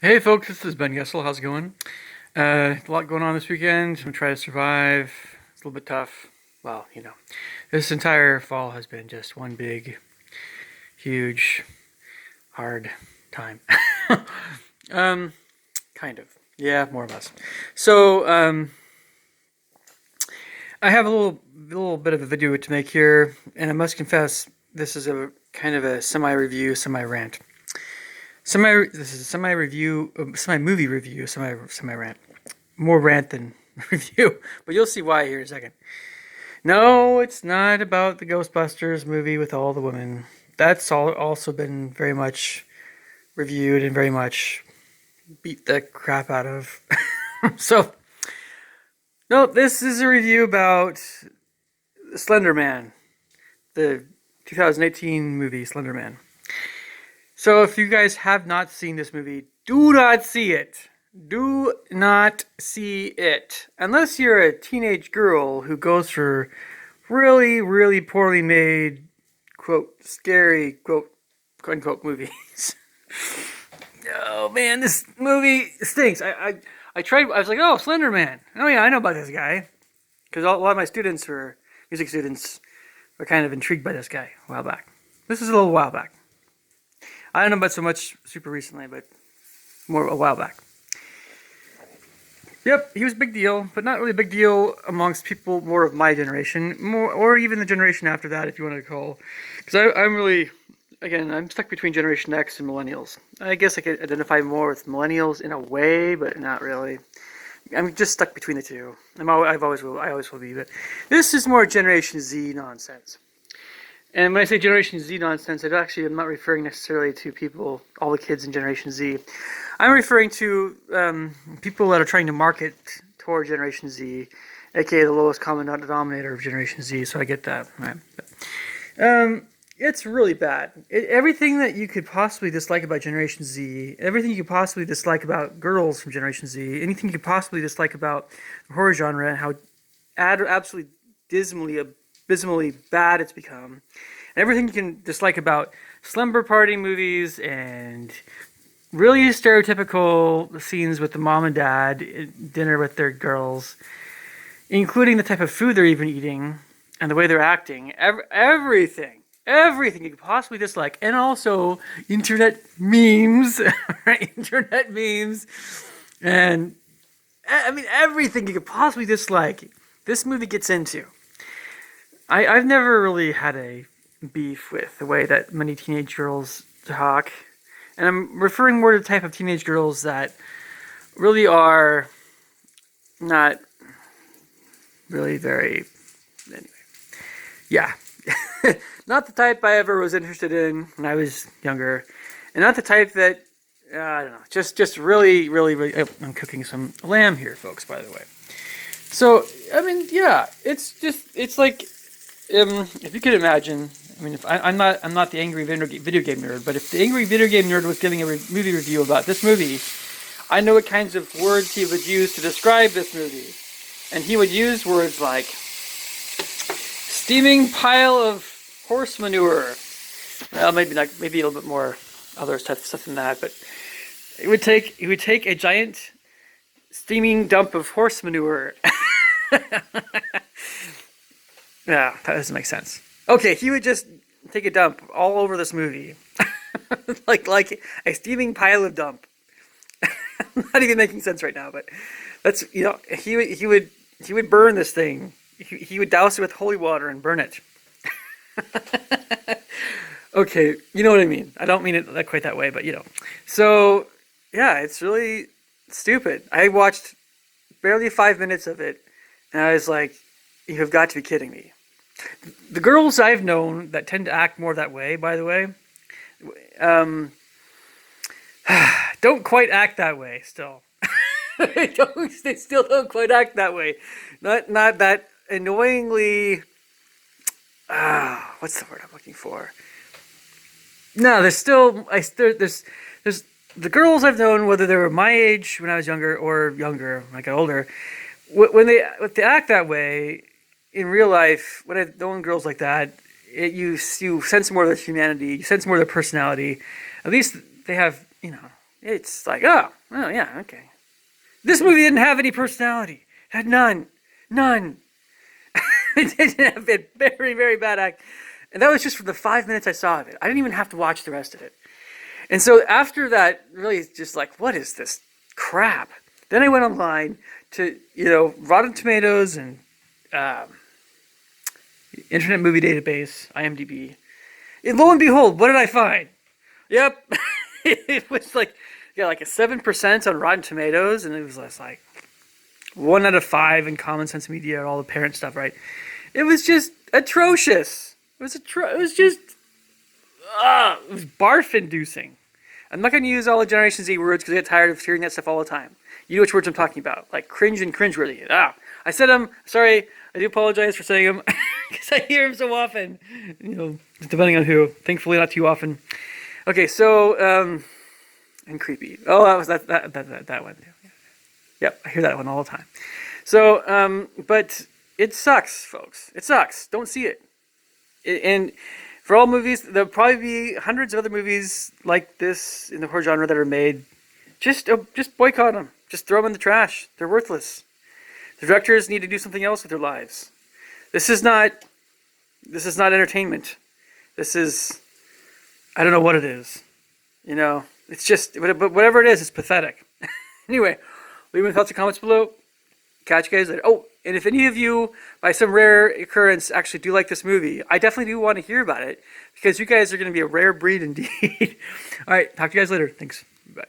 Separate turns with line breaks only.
Hey folks, this is Ben Gessel. How's it going? A lot going on this weekend. I'm gonna try to survive. It's a little bit tough. Well, this entire fall has been just one big, huge, hard time. um, kind of. Yeah, more or less. So, I have a little bit of a video to make here, and I must confess, this is a kind of a semi-review, semi-rant. This is a semi-review, semi-movie review, semi-rant. More rant than review, but you'll see why here in a second. No, it's not about the Ghostbusters movie with all the women. That's also been very much reviewed and very much beat the crap out of. So, no, this is a review about Slender Man, the 2018 movie Slender Man. So if you guys have not seen this movie, do not see it. Do not see it. Unless you're a teenage girl who goes for really, really poorly made, quote, scary, quote, unquote movies. Oh man, this movie stinks. I tried, I was like, oh, Slender Man. Oh yeah, I know about this guy. Because a lot of my students were, music students, were kind of intrigued by this guy a while back. This is a little while back. I don't know about so much super recently, but more a while back. Yep, he was a big deal, but not really a big deal amongst people more of my generation, more or even the generation after that, if you want to call. Because I'm really, again, I'm stuck between Generation X and Millennials. I guess I could identify more with Millennials in a way, but not really. I'm just stuck between the two. I always will be. But this is more Generation Z nonsense. And when I say Generation Z nonsense, I'm not referring necessarily to people, all the kids in Generation Z. I'm referring to people that are trying to market toward Generation Z, aka the lowest common denominator of Generation Z. So I get that, right? But, it's really bad. Everything that you could possibly dislike about Generation Z, everything you could possibly dislike about girls from Generation Z, anything you could possibly dislike about the horror genre, and how absolutely abysmally bad it's become, and everything you can dislike about slumber party movies and really stereotypical scenes with the mom and dad at dinner with their girls, including the type of food they're even eating and the way they're acting. Everything you could possibly dislike, and also internet memes, right? Internet memes, and I mean everything you could possibly dislike. This movie gets into. I've never really had a beef with the way that many teenage girls talk. And I'm referring more to the type of teenage girls that really are not really very... Anyway. Yeah. Not the type I ever was interested in when I was younger. And not the type that... I don't know. Just really, really, really... Oh, I'm cooking some lamb here, folks, by the way. So, I mean, yeah. It's like... if you could imagine, I mean, if I'm not the angry video game nerd, but if the angry video game nerd was giving a movie review about this movie, I know what kinds of words he would use to describe this movie, and he would use words like steaming pile of horse manure. Well, maybe a little bit more other stuff than that, but he would take a giant steaming dump of horse manure. Yeah, that doesn't make sense. Okay, he would just take a dump all over this movie. like a steaming pile of dump. I'm not even making sense right now, but that's, he would burn this thing. He would douse it with holy water and burn it. Okay, you know what I mean. I don't mean it quite that way, but So, yeah, it's really stupid. I watched barely 5 minutes of it, and I was like, you have got to be kidding me. The girls I've known that tend to act more that way, by the way, don't quite act that way still. They still don't quite act that way. Not that annoyingly... what's the word I'm looking for? No, there's the girls I've known, whether they were my age when I was younger or younger when I got older, when they act that way in real life, when I've known girls like that, you sense more of their humanity, you sense more of their personality. At least they have, It's like, oh yeah, okay. This movie didn't have any personality. It had none. None. It didn't have a very, very bad act. And that was just for the 5 minutes I saw of it. I didn't even have to watch the rest of it. And so after that, really just like, what is this crap? Then I went online to, Rotten Tomatoes and Internet Movie Database, IMDb. And lo and behold, what did I find? Yep. It was like, like a 7% on Rotten Tomatoes, and it was less like 1 out of 5 in Common Sense Media and all the parent stuff, right? It was just atrocious. It was barf-inducing. I'm not going to use all the Generation Z words because I get tired of hearing that stuff all the time. You know which words I'm talking about, like cringe and cringeworthy. I said them. Sorry, I do apologize for saying them because I hear them so often. Depending on who. Thankfully, not too often. Okay, so and creepy. Oh, that was that one. Yep, I hear that one all the time. So, but it sucks, folks. It sucks. Don't see it. And for all movies, there'll probably be hundreds of other movies like this in the horror genre that are made. Just boycott them. Just throw them in the trash. They're worthless. The directors need to do something else with their lives. This is not entertainment. This is, I don't know what it is. It's just, but whatever it is, it's pathetic. Anyway, leave me thoughts and comments below. Catch you guys later. Oh, and if any of you, by some rare occurrence, actually do like this movie, I definitely do want to hear about it because you guys are going to be a rare breed indeed. All right, talk to you guys later. Thanks. Bye.